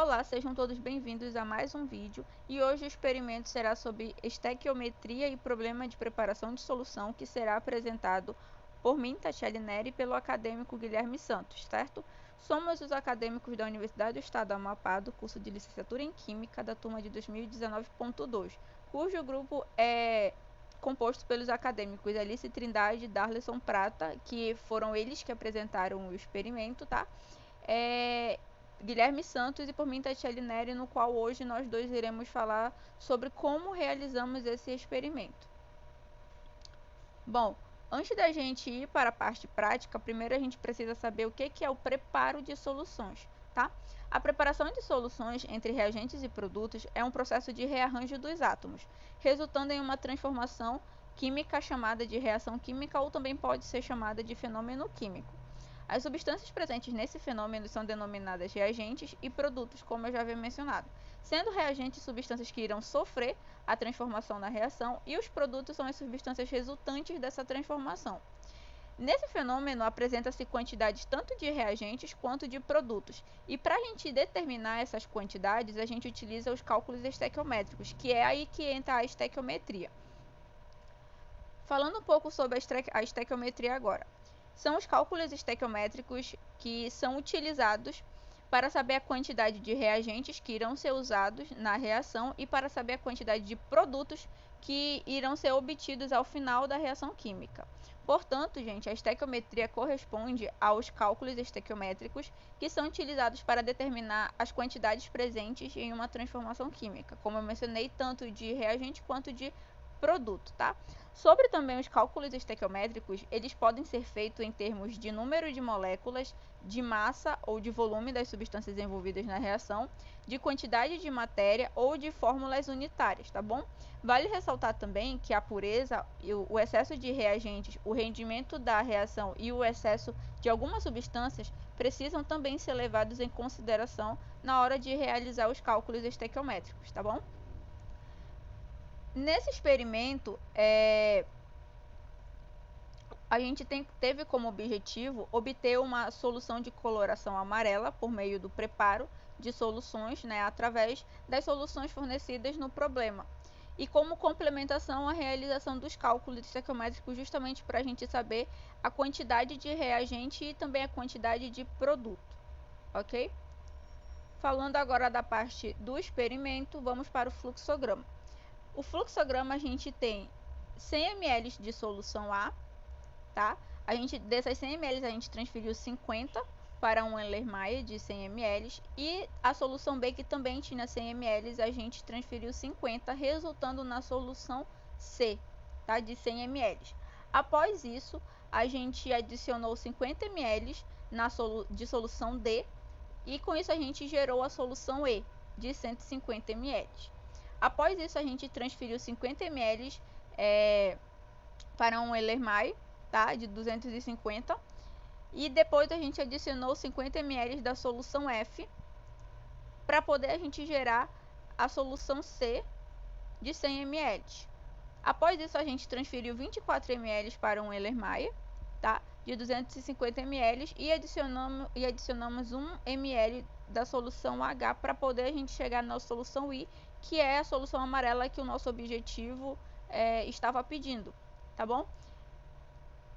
Olá, sejam todos bem-vindos a mais um vídeo e hoje o experimento será sobre estequiometria e problema de preparação de solução que será apresentado por mim, Tatiele Neri, e pelo acadêmico Guilherme Santos, certo? Somos os acadêmicos da Universidade do Estado do Amapá, do curso de Licenciatura em Química da turma de 2019.2, cujo grupo é composto pelos acadêmicos Alice Trindade e Darleson Prata, que foram eles que apresentaram o experimento, tá? Guilherme Santos e por mim, Tatiele Neri, no qual hoje nós dois iremos falar sobre como realizamos esse experimento. Bom, antes da gente ir para a parte prática, primeiro a gente precisa saber o que é o preparo de soluções, tá? A preparação de soluções entre reagentes e produtos é um processo de rearranjo dos átomos, resultando em uma transformação química chamada de reação química ou também pode ser chamada de fenômeno químico. As substâncias presentes nesse fenômeno são denominadas reagentes e produtos, como eu já havia mencionado, sendo reagentes substâncias que irão sofrer a transformação na reação e os produtos são as substâncias resultantes dessa transformação. Nesse fenômeno, apresenta-se quantidades tanto de reagentes quanto de produtos, e para a gente determinar essas quantidades, a gente utiliza os cálculos estequiométricos, que é aí que entra a estequiometria. Falando um pouco sobre a estequiometria agora. São os cálculos estequiométricos que são utilizados para saber a quantidade de reagentes que irão ser usados na reação e para saber a quantidade de produtos que irão ser obtidos ao final da reação química. Portanto, gente, a estequiometria corresponde aos cálculos estequiométricos que são utilizados para determinar as quantidades presentes em uma transformação química, como eu mencionei, tanto de reagente quanto de produto, tá? Sobre também os cálculos estequiométricos, eles podem ser feitos em termos de número de moléculas, de massa ou de volume das substâncias envolvidas na reação, de quantidade de matéria ou de fórmulas unitárias, tá bom? Vale ressaltar também que a pureza, o excesso de reagentes, o rendimento da reação e o excesso de algumas substâncias precisam também ser levados em consideração na hora de realizar os cálculos estequiométricos, tá bom? Nesse experimento, a gente teve como objetivo obter uma solução de coloração amarela por meio do preparo de soluções, através das soluções fornecidas no problema. E como complementação, a realização dos cálculos estequiométricos justamente para a gente saber a quantidade de reagente e também a quantidade de produto, ok? Falando agora da parte do experimento, vamos para o fluxograma. O fluxograma a gente tem 100 ml de solução A, tá? Dessas 100 ml a gente transferiu 50 para um Erlenmeyer de 100 ml e a solução B, que também tinha 100 ml, a gente transferiu 50, resultando na solução C, tá? De 100 ml. Após isso, a gente adicionou 50 ml de solução D e com isso a gente gerou a solução E de 150 ml. Após isso, a gente transferiu 50 ml para um Erlenmeyer, tá? De 250. E depois a gente adicionou 50 ml da solução F para poder a gente gerar a solução C de 100 ml. Após isso, a gente transferiu 24 ml para um Erlenmeyer, tá? De 250 ml e adicionamos 1 ml da solução H para poder a gente chegar na solução I, que é a solução amarela que o nosso objetivo estava pedindo, tá bom?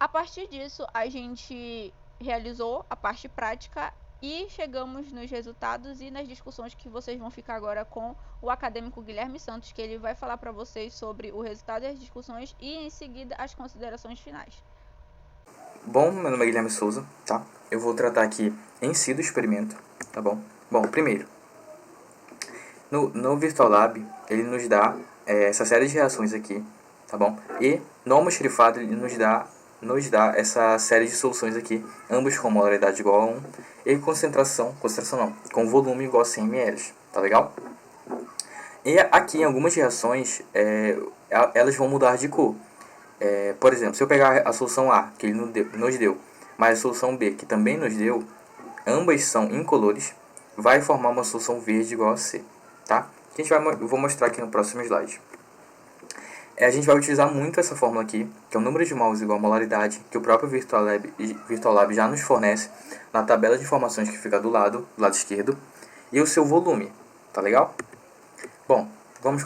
A partir disso, a gente realizou a parte prática e chegamos nos resultados e nas discussões que vocês vão ficar agora com o acadêmico Guilherme Santos, que ele vai falar para vocês sobre o resultado e as discussões e em seguida as considerações finais. Bom, meu nome é Guilherme Souza, tá? Eu vou tratar aqui em si do experimento, tá bom? Bom, primeiro, no Virtual Lab, ele nos dá essa série de reações aqui, tá bom? E no almoxarifado, ele nos dá essa série de soluções aqui, ambos com molaridade igual a 1 e concentração não, com volume igual a 100 ml, tá legal? E aqui, em algumas reações, elas vão mudar de cor. Por exemplo, se eu pegar a solução A, que ele nos deu, mais a solução B, que também nos deu, ambas são incolores, vai formar uma solução verde igual a C, tá? Que eu vou mostrar aqui no próximo slide. A gente vai utilizar muito essa fórmula aqui, que é o número de mols igual a molaridade, que o próprio Virtual Lab já nos fornece na tabela de informações que fica do lado esquerdo. e o seu volume. Tá legal? Bom, vamos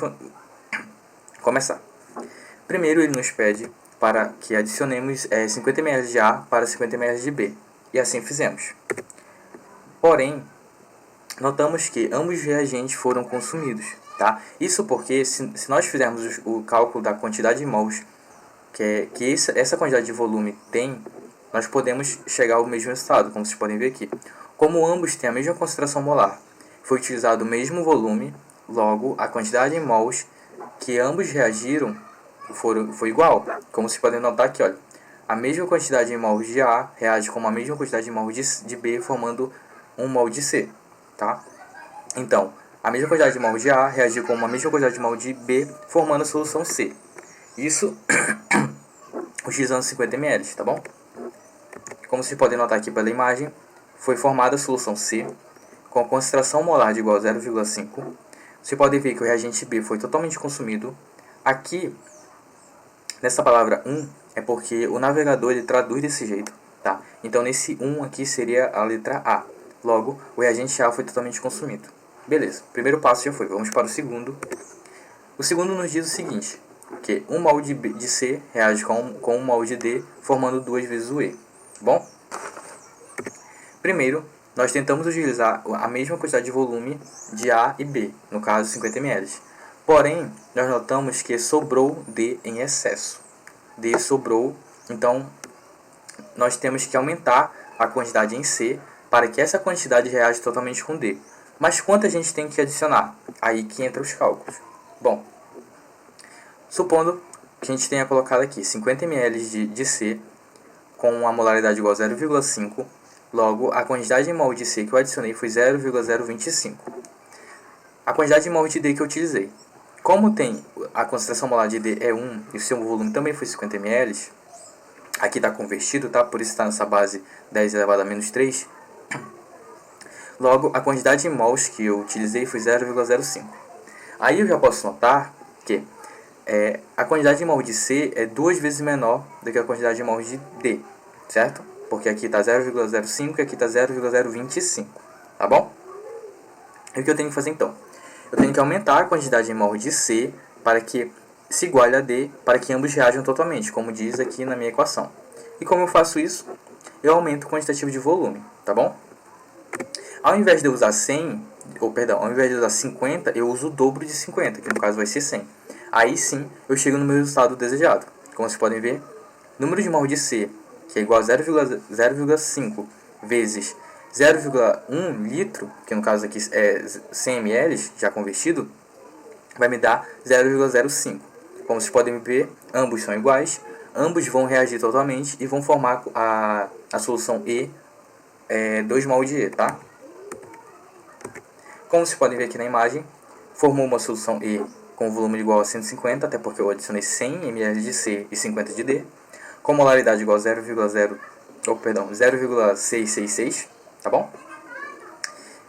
começar. Primeiro ele nos pede para que adicionemos 50 ml de A para 50 ml de B. E assim fizemos. Porém, notamos que ambos os reagentes foram consumidos. Tá? Isso porque se nós fizermos o cálculo da quantidade de mols que essa quantidade de volume tem, nós podemos chegar ao mesmo resultado, como vocês podem ver aqui. Como ambos têm a mesma concentração molar, foi utilizado o mesmo volume, logo a quantidade de mols que ambos reagiram foi igual. Como vocês podem notar aqui, olha, a mesma quantidade de mols de A reage com a mesma quantidade de mols de B, formando um mol de C. Tá? Então, a mesma quantidade de mols de A reagiu com a mesma quantidade de mols de B, formando a solução C. Isso utilizando 50 ml, tá bom? Como vocês podem notar aqui pela imagem, foi formada a solução C com a concentração molar de igual a 0,5. Você pode ver que o reagente B foi totalmente consumido. Aqui, nessa palavra 1, é porque o navegador ele traduz desse jeito, tá? Então, nesse 1 aqui seria a letra A. Logo, o reagente A foi totalmente consumido. Beleza, primeiro passo já foi. Vamos para o segundo. O segundo nos diz o seguinte, que um mol de C reage com um mol de D, formando 2 vezes o E. Bom? Primeiro, nós tentamos utilizar a mesma quantidade de volume de A e B, no caso 50 ml. Porém, nós notamos que sobrou D em excesso. D sobrou, então nós temos que aumentar a quantidade em C para que essa quantidade reaja totalmente com D. Mas quanto a gente tem que adicionar? Aí que entra os cálculos. Bom, supondo que a gente tenha colocado aqui 50 ml de C com uma molaridade igual a 0,5, logo a quantidade de mol de C que eu adicionei foi 0,025. A quantidade de mol de D que eu utilizei. Como tem a concentração molar de D é 1 e o seu volume também foi 50 ml, aqui está convertido, tá? Por isso está nessa base 10 elevado a menos 3. Logo, a quantidade de mols que eu utilizei foi 0,05. Aí eu já posso notar que a quantidade de mols de C é 2 vezes menor do que a quantidade de mols de D, certo? Porque aqui está 0,05 e aqui está 0,025, tá bom? E o que eu tenho que fazer então? Eu tenho que aumentar a quantidade de mols de C para que se iguale a D, para que ambos reajam totalmente, como diz aqui na minha equação. E como eu faço isso? Eu aumento o quantitativo de volume, tá bom? Ao invés de eu usar 100, ao invés de usar 50, eu uso o dobro de 50, que no caso vai ser 100. Aí sim, eu chego no meu resultado desejado. Como vocês podem ver, número de mols de C, que é igual a 0,5 vezes 0,1 litro, que no caso aqui é 100 ml, já convertido, vai me dar 0,05. Como vocês podem ver, ambos são iguais, ambos vão reagir totalmente e vão formar a solução E, 2 mol de E, tá? Como vocês podem ver aqui na imagem, formou uma solução E com volume igual a 150, até porque eu adicionei 100 ml de C e 50 de D, com molaridade igual a 0,666, tá bom?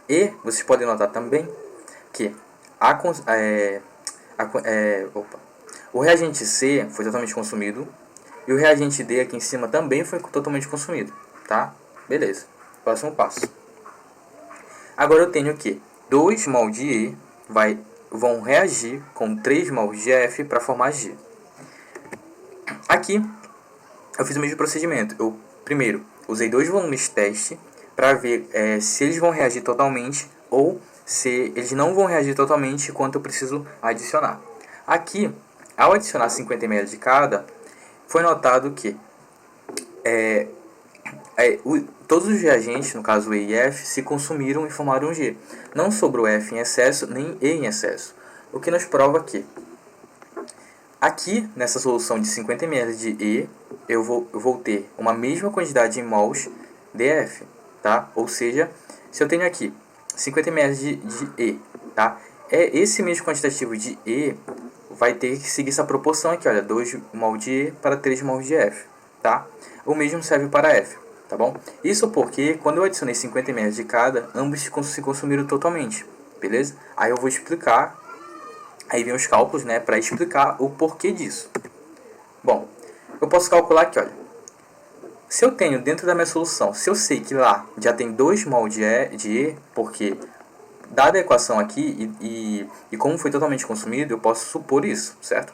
E vocês podem notar também que o reagente C foi totalmente consumido e o reagente D aqui em cima também foi totalmente consumido, tá? Beleza, próximo passo. Agora eu tenho que 2 mol de E vão reagir com 3 mol de F para formar G. Aqui eu fiz o mesmo procedimento. Eu primeiro usei 2 volumes teste para ver se eles vão reagir totalmente ou se eles não vão reagir totalmente e quanto eu preciso adicionar. Aqui, ao adicionar 50 ml de cada, foi notado que todos os reagentes, no caso E e F, se consumiram e formaram G. Não sobrou F em excesso nem E em excesso. O que nos prova que aqui, nessa solução de 50 ml de E, eu vou ter uma mesma quantidade de mols de F, tá? Ou seja, se eu tenho aqui 50 ml de E, tá? Esse mesmo quantitativo de E vai ter que seguir essa proporção aqui, olha, 2 mol de E para 3 mol de F, tá? O mesmo serve para F, tá bom? Isso porque quando eu adicionei 50 ml de cada, ambos se consumiram totalmente, beleza? Aí eu vou explicar, aí vem os cálculos, né, para explicar o porquê disso. Bom, eu posso calcular aqui, olha, se eu tenho dentro da minha solução, se eu sei que lá já tem 2 mol de E, porque dada a equação aqui e como foi totalmente consumido, eu posso supor isso, certo?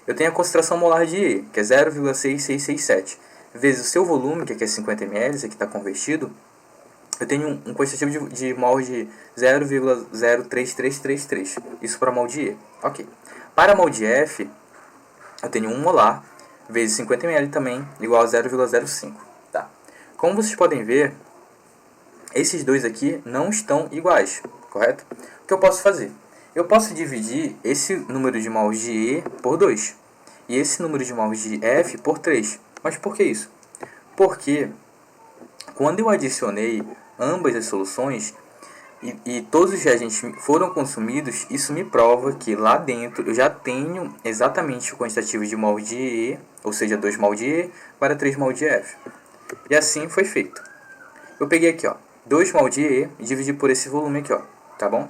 Eu tenho a concentração molar de E, que é 0,6667, vezes o seu volume, que aqui é 50 ml, aqui está convertido, eu tenho um quantitativo de mol de 0,03333, isso para mol de E. Ok. Para mol de F, eu tenho 1 molar, vezes 50 ml também, igual a 0,05. Tá? Como vocês podem ver, esses dois aqui não estão iguais, correto? O que eu posso fazer? Eu posso dividir esse número de mols de E por 2 e esse número de mols de F por 3. Mas por que isso? Porque quando eu adicionei ambas as soluções e todos os reagentes foram consumidos, isso me prova que lá dentro eu já tenho exatamente o quantitativo de mol de E, ou seja, 2 mol de E para 3 mol de F. E assim foi feito. Eu peguei aqui, ó, 2 mol de E e dividi por esse volume aqui, ó, tá bom?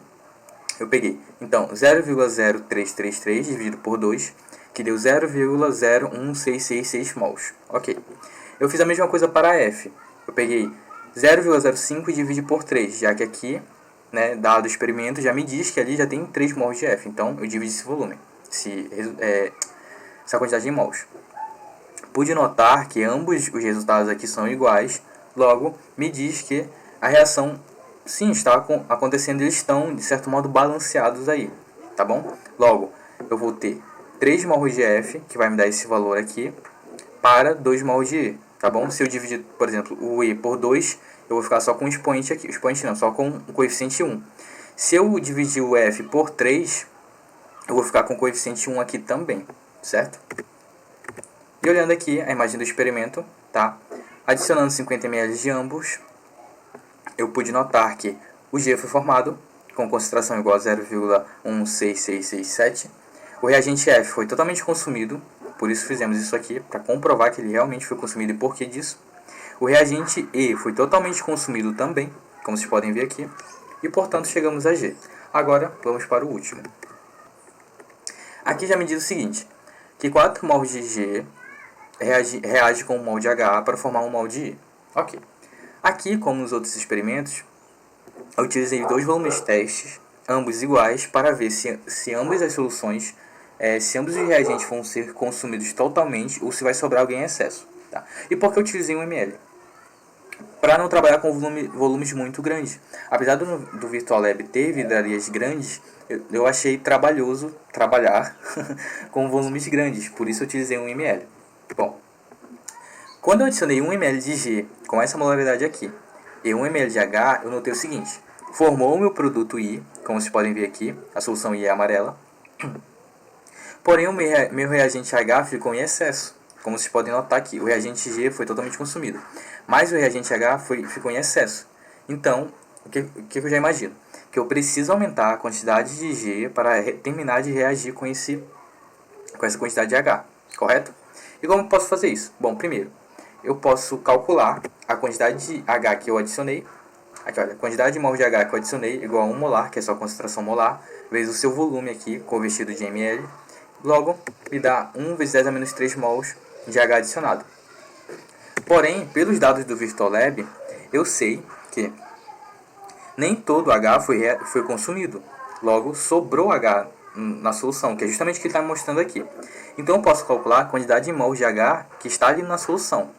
Eu peguei, então, 0,0333 dividido por 2, que deu 0,01666 mols. Ok. Eu fiz a mesma coisa para F. Eu peguei 0,05 e dividi por 3, já que aqui, né, dado o experimento, já me diz que ali já tem 3 mols de F. Então, eu dividi esse volume, essa quantidade de mols. Pude notar que ambos os resultados aqui são iguais, logo, me diz que a reação, sim, está acontecendo, eles estão, de certo modo, balanceados aí, tá bom? Logo, eu vou ter 3 mols de F, que vai me dar esse valor aqui, para 2 mols de E, tá bom? Se eu dividir, por exemplo, o E por 2, eu vou ficar só com o expoente aqui, só com o coeficiente 1. Se eu dividir o F por 3, eu vou ficar com o coeficiente 1 aqui também, certo? E olhando aqui a imagem do experimento, tá? Adicionando 50 ml de ambos, eu pude notar que o G foi formado com concentração igual a 0,16667. O reagente F foi totalmente consumido, por isso fizemos isso aqui, para comprovar que ele realmente foi consumido e por que disso. O reagente E foi totalmente consumido também, como vocês podem ver aqui, e portanto chegamos a G. Agora vamos para o último. Aqui já me diz o seguinte, que 4 mols de G reage com um mol de H para formar um mol de I. Ok. Aqui, como nos outros experimentos, eu utilizei 2 volumes testes, ambos iguais, para ver se ambas as soluções, se ambos os reagentes vão ser consumidos totalmente ou se vai sobrar alguém em excesso. Tá? E por que eu utilizei 1 ml? Para não trabalhar com volumes muito grandes. Apesar do VirtualLab ter vidrarias grandes, eu achei trabalhoso trabalhar com volumes grandes, por isso eu utilizei 1 ml. Bom, quando eu adicionei 1 ml de G com essa molaridade aqui e 1 ml de H, eu notei o seguinte: formou o meu produto I, como vocês podem ver aqui, a solução I é amarela, porém o meu reagente H ficou em excesso, como vocês podem notar aqui, o reagente G foi totalmente consumido, mas o reagente H ficou em excesso. Então, o que eu já imagino? Que eu preciso aumentar a quantidade de G para terminar de reagir com essa quantidade de H, correto? E como eu posso fazer isso? Bom, primeiro, eu posso calcular a quantidade de H que eu adicionei. Aqui, olha, a quantidade de mols de H que eu adicionei igual a 1 molar, que é só a concentração molar, vezes o seu volume aqui, convertido de ml. Logo, me dá 1 vezes 10 a menos 3 mols de H adicionado. Porém, pelos dados do VirtualLab, eu sei que nem todo H foi consumido. Logo, sobrou H na solução, que é justamente o que ele está me mostrando aqui. Então, eu posso calcular a quantidade de mols de H que está ali na solução,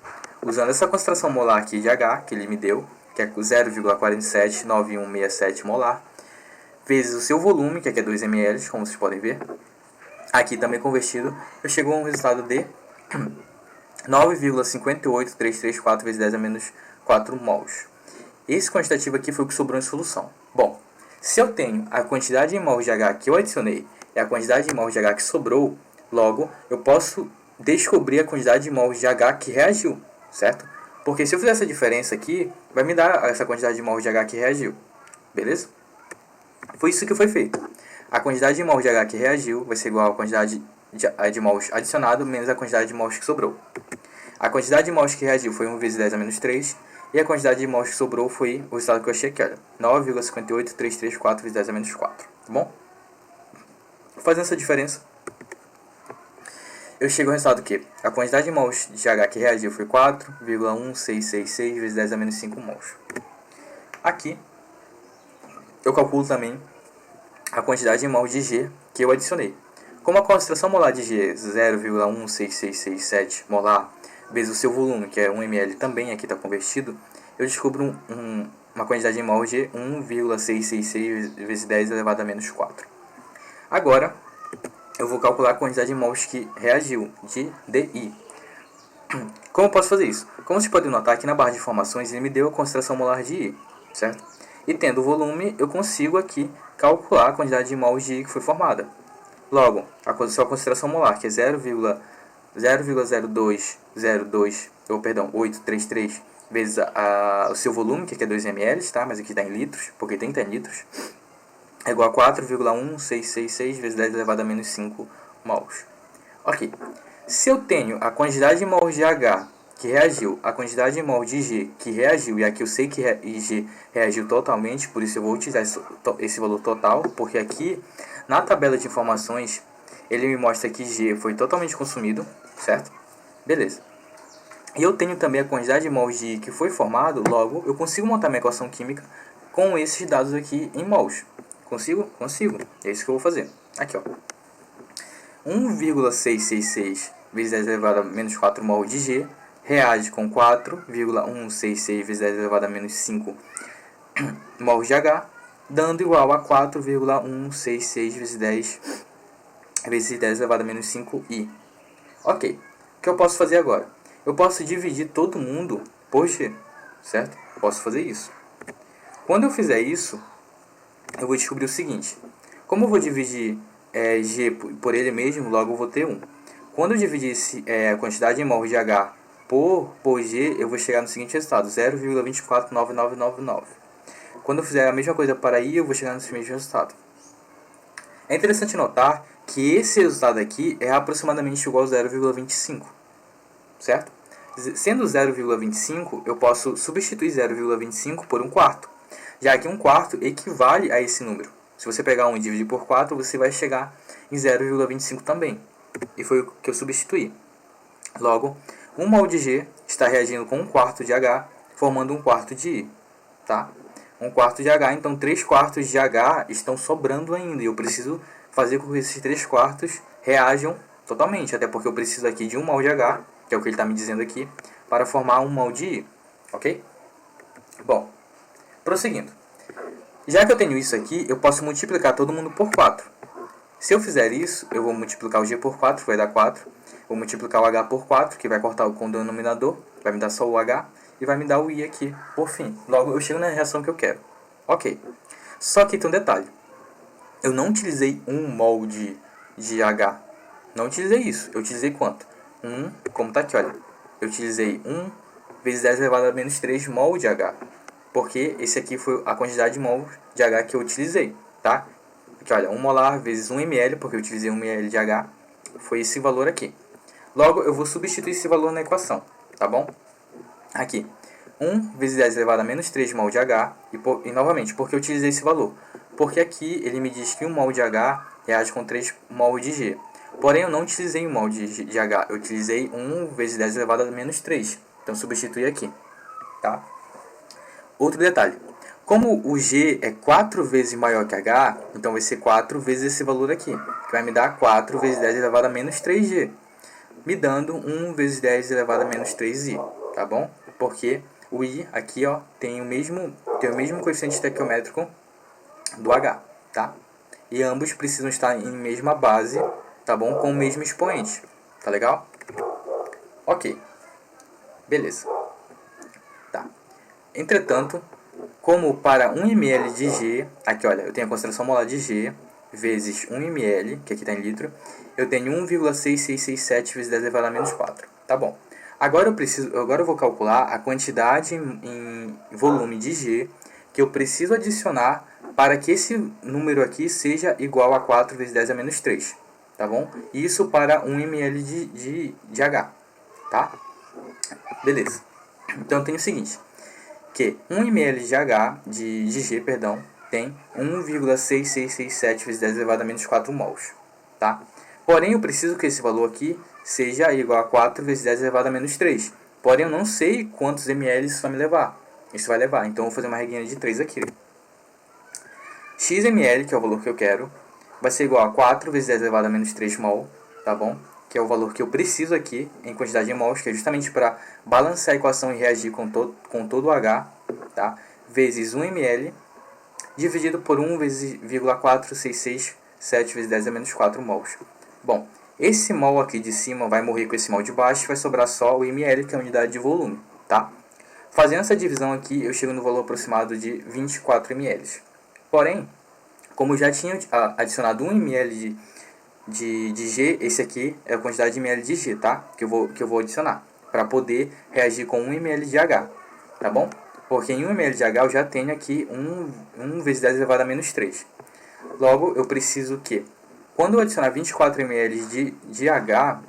usando essa concentração molar aqui de H, que ele me deu, que é 0,479167 molar, vezes o seu volume, que aqui é 2 ml, como vocês podem ver. Aqui também convertido, eu chego a um resultado de 9,58334 vezes 10 a menos 4 mols. Esse quantitativo aqui foi o que sobrou em solução. Bom, se eu tenho a quantidade de mols de H que eu adicionei e a quantidade de mols de H que sobrou, logo eu posso descobrir a quantidade de mols de H que reagiu, certo? Porque se eu fizer essa diferença aqui, vai me dar essa quantidade de mols de H que reagiu, beleza? Foi isso que foi feito. A quantidade de mols de H que reagiu vai ser igual à quantidade de mols adicionado menos a quantidade de mols que sobrou. A quantidade de mols que reagiu foi 1 vezes 10 a menos 3, e a quantidade de mols que sobrou foi o resultado que eu achei aqui, olha, 9,58334 vezes 10 a menos 4, tá bom? Fazendo essa diferença, eu chego ao resultado que a quantidade de mols de H que reagiu foi 4,1666 vezes 10 a menos 5 mols. Aqui, eu calculo também a quantidade de mols de G que eu adicionei. Como a concentração molar de G é 0,16667 molar vezes o seu volume, que é 1 ml, também aqui está convertido, eu descubro uma quantidade de mol de 1,666 vezes 10 elevado a menos 4. Agora, eu vou calcular a quantidade de mols que reagiu, de DI. Como eu posso fazer isso? Como vocês podem notar, aqui na barra de informações ele me deu a concentração molar de I, certo? E tendo o volume, eu consigo aqui calcular a quantidade de mols de I que foi formada. Logo, a sua concentração molar, que é 833 vezes o seu volume, que aqui é 2 ml, tá? Mas aqui está em litros, porque tem que estar em litros, é igual a 4,1666 vezes 10 elevado a menos 5 mols. Ok. Se eu tenho a quantidade de mols de H que reagiu, a quantidade de mols de G que reagiu, e aqui eu sei que G reagiu totalmente, por isso eu vou utilizar esse valor total, porque aqui na tabela de informações ele me mostra que G foi totalmente consumido, certo? Beleza. E eu tenho também a quantidade de mols de I que foi formado, logo eu consigo montar minha equação química com esses dados aqui em mols. Consigo? Consigo. É isso que eu vou fazer. Aqui, ó. 1,666 vezes 10 elevado a menos 4 mol de G reage com 4,166 vezes 10 elevado a menos 5 mol de H, dando igual a 4,166 vezes 10 elevado a menos 5I. Ok. O que eu posso fazer agora? Eu posso dividir todo mundo por G, certo? Posso fazer isso. Quando eu fizer isso, eu vou descobrir o seguinte. Como eu vou dividir G por ele mesmo, logo eu vou ter 1. Quando eu dividir a quantidade de mols de H por G, eu vou chegar no seguinte resultado, 0,249999. Quando eu fizer a mesma coisa para I, eu vou chegar nesse mesmo resultado. É interessante notar que esse resultado aqui é aproximadamente igual a 0,25, certo? Sendo 0,25, eu posso substituir 0,25 por 1/4, já que 1/4 equivale a esse número. Se você pegar 1 e dividir por 4, você vai chegar em 0,25 também. E foi o que eu substituí. Logo, 1 mol de G está reagindo com 1/4 de H, formando 1/4 de I. Tá? 1/4 de H, então 3/4 de H estão sobrando ainda. E eu preciso fazer com que esses 3/4 reajam totalmente. Até porque eu preciso aqui de 1 mol de H, que é o que ele está me dizendo aqui, para formar 1 mol de I. Ok? Bom, prosseguindo. Já que eu tenho isso aqui, eu posso multiplicar todo mundo por 4. Se eu fizer isso, eu vou multiplicar o G por 4, que vai dar 4. Vou multiplicar o H por 4, que vai cortar com o denominador, vai me dar só o H, e vai me dar o I aqui, por fim. Logo, eu chego na reação que eu quero. Ok. Só que tem um detalhe. Eu não utilizei 1 mol de H. Não utilizei isso. Eu utilizei quanto? Como está aqui, olha. Eu utilizei 1 vezes 10 elevado a menos 3 mol de H. Porque esse aqui foi a quantidade de mol de H que eu utilizei, tá? Aqui, olha, 1 molar vezes 1 ml, porque eu utilizei 1 ml de H, foi esse valor aqui. Logo, eu vou substituir esse valor na equação, tá bom? Aqui, 1 vezes 10 elevado a menos 3 mol de H, e novamente, porque eu utilizei esse valor? Porque aqui ele me diz que 1 mol de H reage com 3 mol de G. Porém, eu não utilizei 1 mol de H, eu utilizei 1 vezes 10 elevado a menos 3. Então, substitui aqui, tá? Outro detalhe, como o G é 4 vezes maior que H, então vai ser 4 vezes esse valor aqui, que vai me dar 4 vezes 10 elevado a menos 3G, me dando 1 vezes 10 elevado a menos 3I, tá bom? Porque o I aqui, ó, tem o mesmo coeficiente estequiométrico do H, tá? E ambos precisam estar em mesma base, tá bom? Com o mesmo expoente, tá legal? Ok, beleza. Tá. Entretanto, como para 1 ml de G, aqui olha, eu tenho a concentração molar de G vezes 1 ml, que aqui está em litro, eu tenho 1,6667 vezes 10 elevado a menos 4. Tá bom. Agora eu vou calcular a quantidade em volume de G que eu preciso adicionar para que esse número aqui seja igual a 4 vezes 10 a menos 3. Tá bom? Isso para 1 ml de H. Tá? Beleza. Então eu tenho o seguinte, que 1 ml de H, de G, perdão, tem 1,6667 vezes 10 elevado a menos 4 mols, tá? Porém, eu preciso que esse valor aqui seja igual a 4 vezes 10 elevado a menos 3. Porém, eu não sei quantos ml isso vai me levar. Isso vai levar, então eu vou fazer uma regrinha de 3 aqui. x ml, que é o valor que eu quero, vai ser igual a 4 vezes 10 elevado a menos 3 mol, tá bom? Que é o valor que eu preciso aqui em quantidade de mols, que é justamente para balancear a equação e reagir com todo o H, tá? Vezes 1 ml, dividido por 1 vezes 0,4667 vezes 10 a menos 4 mols. Bom, esse mol aqui de cima vai morrer com esse mol de baixo e vai sobrar só o ml, que é a unidade de volume, tá? Fazendo essa divisão aqui, eu chego no valor aproximado de 24 ml. Porém, como eu já tinha adicionado 1 ml de G, esse aqui é a quantidade de ml de G, tá? Que eu vou adicionar, para poder reagir com 1 ml de H, tá bom? Porque em 1 ml de H eu já tenho aqui 1 vezes 10 elevado a menos 3. Logo, eu preciso que, quando eu adicionar 24 ml de H,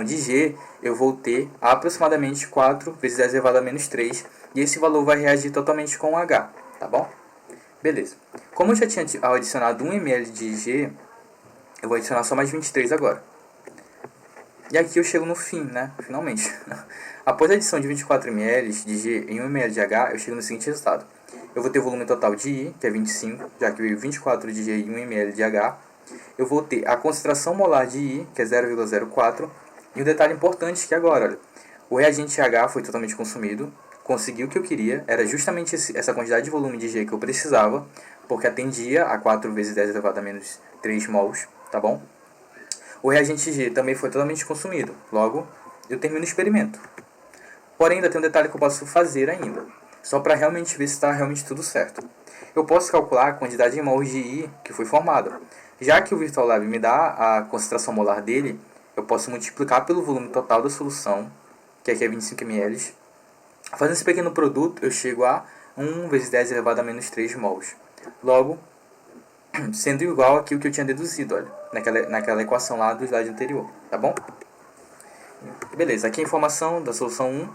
de G, eu vou ter aproximadamente 4 vezes 10 elevado a menos 3, e esse valor vai reagir totalmente com o H, tá bom? Beleza. Como eu já tinha adicionado 1 ml de G, eu vou adicionar só mais 23 agora. E aqui eu chego no fim, né? Finalmente. Após a adição de 24 ml de G em 1 ml de H, eu chego no seguinte resultado. Eu vou ter o volume total de I, que é 25, já que veio 24 de G em 1 ml de H. Eu vou ter a concentração molar de I, que é 0,04. E um detalhe importante que agora, olha, o reagente H foi totalmente consumido, consegui o que eu queria, era justamente essa quantidade de volume de G que eu precisava, porque atendia a 4 vezes 10 elevado a menos 3 mols, tá bom? O reagente G também foi totalmente consumido, logo eu termino o experimento. Porém, ainda tem um detalhe que eu posso fazer ainda, só para realmente ver se está realmente tudo certo. Eu posso calcular a quantidade de mols de I que foi formada. Já que o Virtual Lab me dá a concentração molar dele, eu posso multiplicar pelo volume total da solução, que aqui é 25 ml. Fazendo esse pequeno produto, eu chego a 1 vezes 10 elevado a menos 3 mols. Logo, sendo igual àquilo que eu tinha deduzido, olha, naquela equação lá do slide anterior, tá bom? Beleza, aqui a informação da solução 1.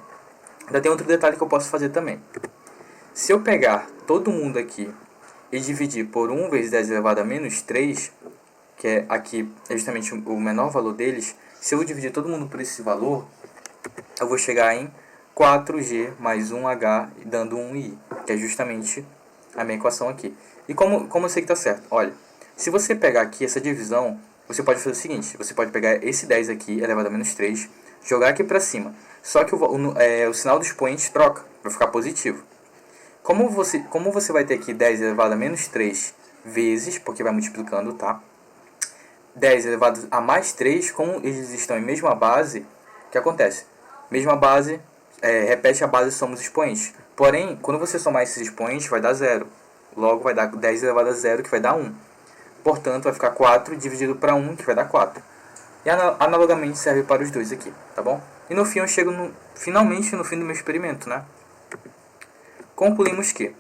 Ainda tem outro detalhe que eu posso fazer também. Se eu pegar todo mundo aqui e dividir por 1 vezes 10 elevado a menos 3, que é aqui é justamente o menor valor deles, se eu dividir todo mundo por esse valor, eu vou chegar em 4G mais 1H, dando 1I, que é justamente a minha equação aqui. E como eu sei que está certo? Olha, se você pegar aqui essa divisão, você pode fazer o seguinte, você pode pegar esse 10 aqui, elevado a menos 3, jogar aqui para cima. Só que o sinal do expoente troca, vai ficar positivo. Como você vai ter aqui 10 elevado a menos 3 vezes, porque vai multiplicando, tá? 10 elevado a mais 3, como eles estão em mesma base, o que acontece? Mesma base, repete a base, somos expoentes. Porém, quando você somar esses expoentes, vai dar 0. Logo, vai dar 10 elevado a 0, que vai dar 1. Portanto, vai ficar 4 dividido para 1, que vai dar 4. E analogamente serve para os dois aqui, tá bom? E no fim eu chego finalmente no fim do meu experimento, né? Concluímos que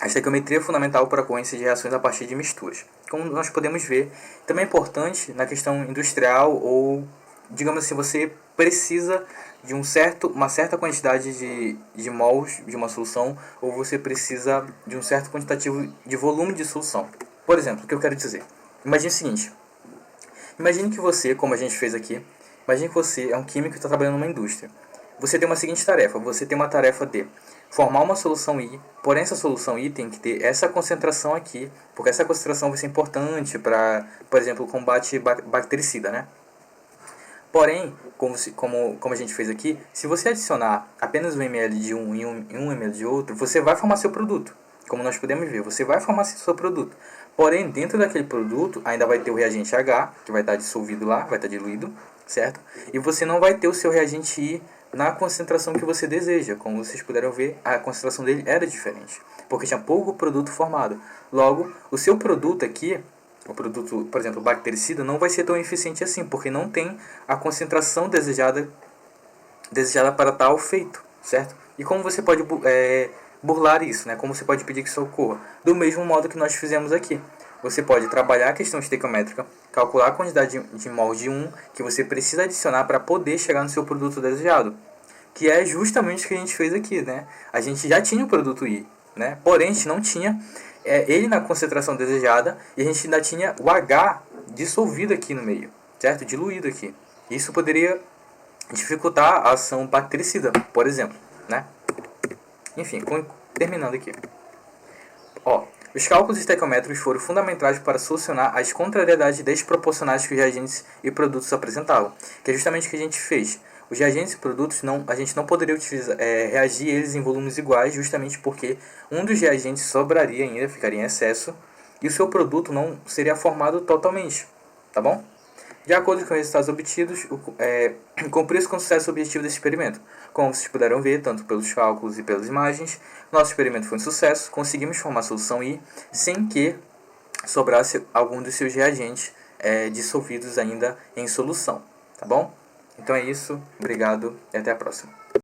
a estequiometria é fundamental para a ocorrência de reações a partir de misturas. Como nós podemos ver, também é importante na questão industrial ou, digamos assim, você precisa de uma certa quantidade de mols de uma solução, ou você precisa de um certo quantitativo de volume de solução. Por exemplo, o que eu quero dizer? Imagine o seguinte. Imagine que você, como a gente fez aqui, imagine que você é um químico que está trabalhando numa indústria. Você tem uma seguinte tarefa, você tem uma tarefa de formar uma solução I, porém essa solução I tem que ter essa concentração aqui, porque essa concentração vai ser importante para, por exemplo, combate bactericida, né? Porém, como a gente fez aqui, se você adicionar apenas 1 ml de um e 1 ml de outro, você vai formar seu produto. Como nós podemos ver, você vai formar seu produto. Porém, dentro daquele produto, ainda vai ter o reagente H, que vai estar dissolvido lá, vai estar diluído, certo? E você não vai ter o seu reagente I na concentração que você deseja. Como vocês puderam ver, a concentração dele era diferente, porque tinha pouco produto formado. Logo, o seu produto aqui, o produto, por exemplo, bactericida, não vai ser tão eficiente assim, porque não tem a concentração desejada para tal feito, certo? E como você pode burlar isso, né? Como você pode pedir que isso ocorra? Do mesmo modo que nós fizemos aqui. Você pode trabalhar a questão estequiométrica, calcular a quantidade de mol de 1 que você precisa adicionar para poder chegar no seu produto desejado, que é justamente o que a gente fez aqui, né? A gente já tinha o produto I, né? Porém, a gente não tinha ele na concentração desejada e a gente ainda tinha o H dissolvido aqui no meio, certo? Diluído aqui. Isso poderia dificultar a ação bactericida, por exemplo, né? Enfim, terminando aqui. Ó, Os cálculos estequiométricos foram fundamentais para solucionar as contrariedades desproporcionais que os reagentes e produtos apresentavam, que é justamente o que a gente fez. Os reagentes e produtos, a gente não poderia reagir eles em volumes iguais, justamente porque um dos reagentes sobraria ainda, ficaria em excesso, e o seu produto não seria formado totalmente, tá bom? De acordo com os resultados obtidos, cumpriu-se com sucesso o objetivo desse experimento. Como vocês puderam ver, tanto pelos cálculos e pelas imagens, nosso experimento foi um sucesso, conseguimos formar a solução I sem que sobrasse algum dos seus reagentes dissolvidos ainda em solução, tá bom? Então é isso, obrigado e até a próxima.